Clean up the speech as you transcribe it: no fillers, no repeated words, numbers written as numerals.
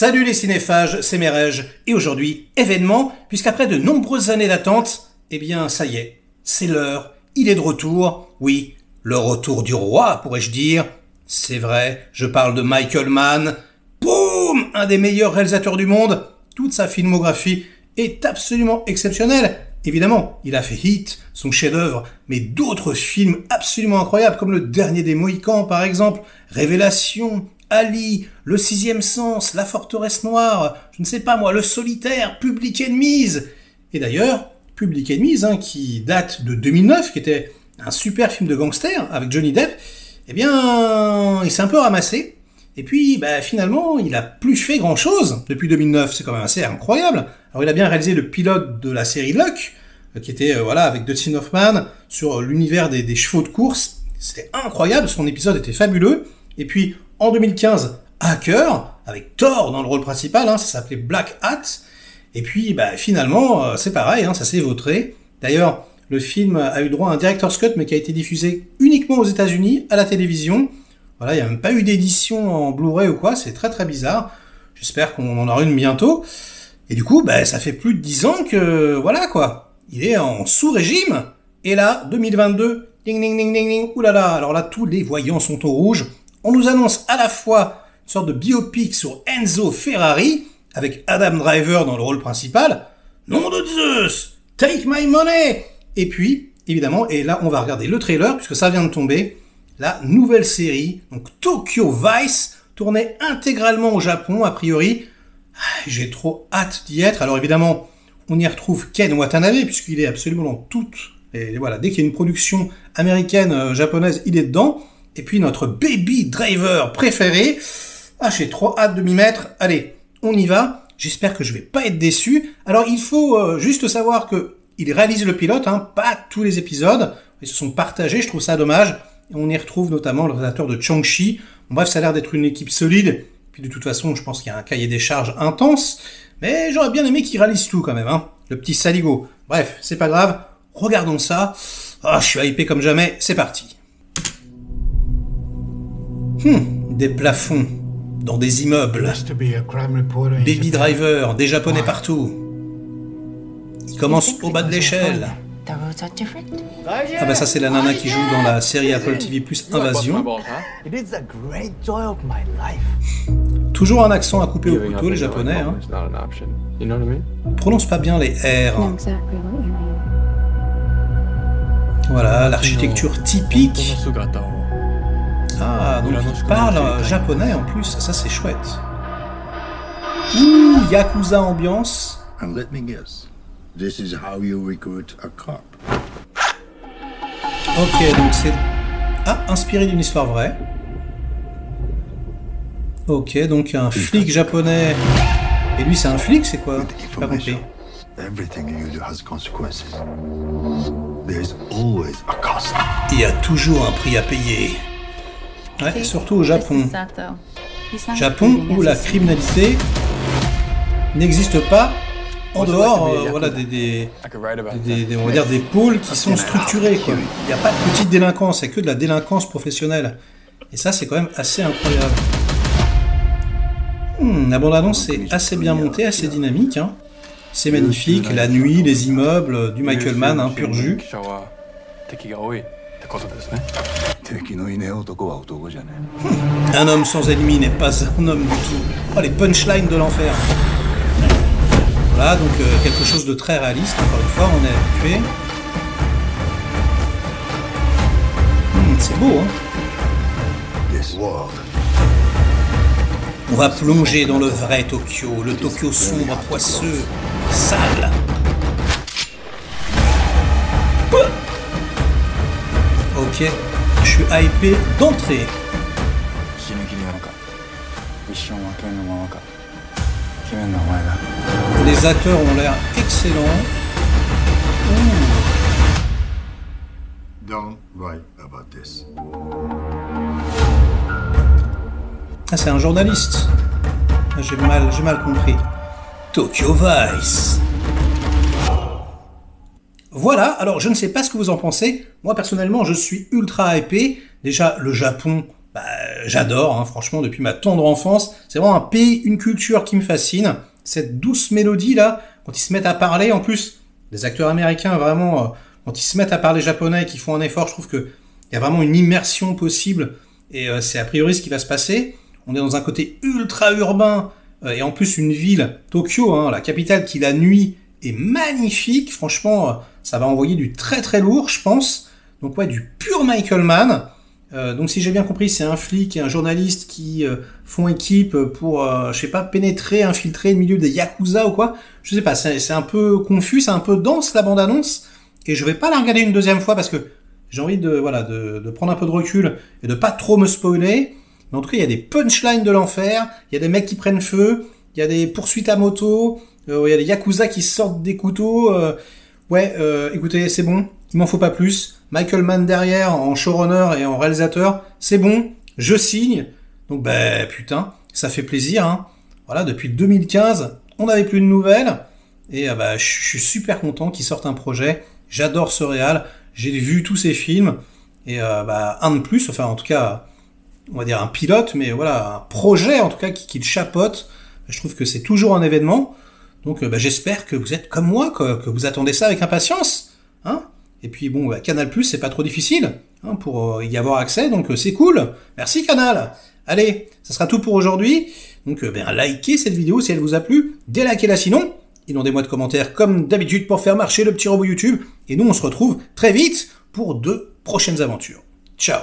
Salut les cinéphages, c'est Merege, et aujourd'hui, événement, puisqu'après de nombreuses années d'attente, eh bien ça y est, c'est l'heure, il est de retour, oui, le retour du roi, pourrais-je dire. C'est vrai, je parle de Michael Mann, boum, un des meilleurs réalisateurs du monde, toute sa filmographie est absolument exceptionnelle. Évidemment, il a fait Hit, son chef-d'œuvre, mais d'autres films absolument incroyables, comme Le Dernier des Mohicans par exemple, Révélation, Ali, Le Sixième Sens, La Forteresse Noire, je ne sais pas moi, Le Solitaire, Public Enemies. Et d'ailleurs, Public Enemies, qui date de 2009, qui était un super film de gangster avec Johnny Depp, eh bien, il s'est un peu ramassé. Et puis, finalement, il a plus fait grand-chose depuis 2009. C'est quand même assez incroyable. Alors, il a bien réalisé le pilote de la série Luck, qui était, avec Dustin Hoffman, sur l'univers des chevaux de course. C'était incroyable, son épisode était fabuleux. Et puis, en 2015, Hacker, avec Thor dans le rôle principal, ça s'appelait Black Hat. Et puis, finalement, c'est pareil, ça s'est vautré. D'ailleurs, le film a eu droit à un director's cut, mais qui a été diffusé uniquement aux États-Unis, à la télévision. Voilà, il n'y a même pas eu d'édition en Blu-ray ou quoi, c'est très très bizarre. J'espère qu'on en aura une bientôt. Et du coup, ça fait plus de 10 ans que, voilà quoi, il est en sous-régime. Et là, 2022, ding ding ding ding ding, oulala, alors là, tous les voyants sont au rouge. On nous annonce à la fois une sorte de biopic sur Enzo Ferrari, avec Adam Driver dans le rôle principal. Nom de Zeus, take my money! Et puis, évidemment, et là, on va regarder le trailer, puisque ça vient de tomber, la nouvelle série, donc Tokyo Vice, tournée intégralement au Japon, a priori. J'ai trop hâte d'y être. Alors évidemment, on y retrouve Ken Watanabe, puisqu'il est absolument dans toutes. Et voilà, dès qu'il y a une production américaine, japonaise, il est dedans. Et puis notre Baby Driver préféré. J'ai trop hâte de m'y mettre. Allez, on y va. J'espère que je vais pas être déçu. Alors il faut juste savoir que il réalise le pilote, pas tous les épisodes. Ils se sont partagés, je trouve ça dommage. Et on y retrouve notamment le réalisateur de Chang-Chi. Bon, bref, ça a l'air d'être une équipe solide. Puis de toute façon, je pense qu'il y a un cahier des charges intense. Mais j'aurais bien aimé qu'il réalise tout quand même, le petit saligo. Bref, c'est pas grave. Regardons ça. Je suis hypé comme jamais. C'est parti. Des plafonds dans des immeubles. Baby Driver, des Japonais partout. Il commence au bas de l'échelle. Ça c'est la nana qui joue dans la série Apple TV Plus Invasion. Toujours un accent à couper au couteau, les Japonais. Prononce pas bien les R. Voilà, l'architecture typique. Donc il parle japonais en plus, ça c'est chouette. Yakuza ambiance. This is how you recruit a cop. Ok, donc c'est... inspiré d'une histoire vraie. Ok, donc un flic japonais... Et lui c'est un flic, c'est quoi? J'ai pas compris. Il y a toujours un prix à payer. Ouais, surtout au Japon. Japon où la criminalité n'existe pas en dehors, on va dire des pôles qui sont structurés, quoi. Il n'y a pas de petite délinquance, c'est que de la délinquance professionnelle. Et ça, c'est quand même assez incroyable. La bande-annonce est assez bien montée, assez dynamique. C'est magnifique, la nuit, les immeubles, du Michael Mann, pur jus. Un homme sans ennemi n'est pas un homme du tout. Les punchlines de l'enfer. Voilà, donc quelque chose de très réaliste, encore une fois, on est habitué. C'est beau, On va plonger dans le vrai Tokyo, le Tokyo sombre, poisseux, sale. Ok, je suis hypé d'entrée. Les acteurs ont l'air excellents. Don't write about this. C'est un journaliste. J'ai mal compris. Tokyo Vice. Voilà, alors je ne sais pas ce que vous en pensez. Moi personnellement, je suis ultra hypé. Déjà, le Japon, j'adore, hein, franchement, depuis ma tendre enfance. C'est vraiment un pays, une culture qui me fascine. Cette douce mélodie là, quand ils se mettent à parler, en plus, les acteurs américains, vraiment, quand ils se mettent à parler japonais et qu'ils font un effort, je trouve que il y a vraiment une immersion possible. Et c'est a priori ce qui va se passer. On est dans un côté ultra urbain, et en plus une ville, Tokyo, hein, la capitale qui la nuit est magnifique. Franchement, ça va envoyer du très très lourd, je pense. Donc ouais, du pur Michael Mann. Donc si j'ai bien compris, c'est un flic et un journaliste qui font équipe pour, je sais pas, pénétrer, infiltrer le milieu des Yakuza ou quoi. Je sais pas, c'est un peu confus, c'est un peu dense la bande-annonce. Et je vais pas la regarder une deuxième fois parce que j'ai envie de prendre un peu de recul et de pas trop me spoiler. Mais en tout cas, il y a des punchlines de l'enfer, il y a des mecs qui prennent feu, il y a des poursuites à moto, il y a des Yakuza qui sortent des couteaux. Écoutez, c'est bon, il m'en faut pas plus. Michael Mann derrière, en showrunner et en réalisateur, c'est bon, je signe. Donc putain, ça fait plaisir, hein. Voilà, depuis 2015, on n'avait plus de nouvelles. Et je suis super content qu'ils sortent un projet. J'adore ce réal, j'ai vu tous ces films. Et un de plus, enfin en tout cas, on va dire un pilote, mais voilà, un projet en tout cas qui le chapeaute. Je trouve que c'est toujours un événement. Donc j'espère que vous êtes comme moi, que vous attendez ça avec impatience, hein. Et puis bon, Canal+, c'est pas trop difficile, hein, pour y avoir accès, donc c'est cool. Merci Canal. Allez, ça sera tout pour aujourd'hui. Donc likez cette vidéo si elle vous a plu, délikez-la sinon, inondez-moi de commentaires comme d'habitude pour faire marcher le petit robot YouTube. Et nous on se retrouve très vite pour de prochaines aventures. Ciao.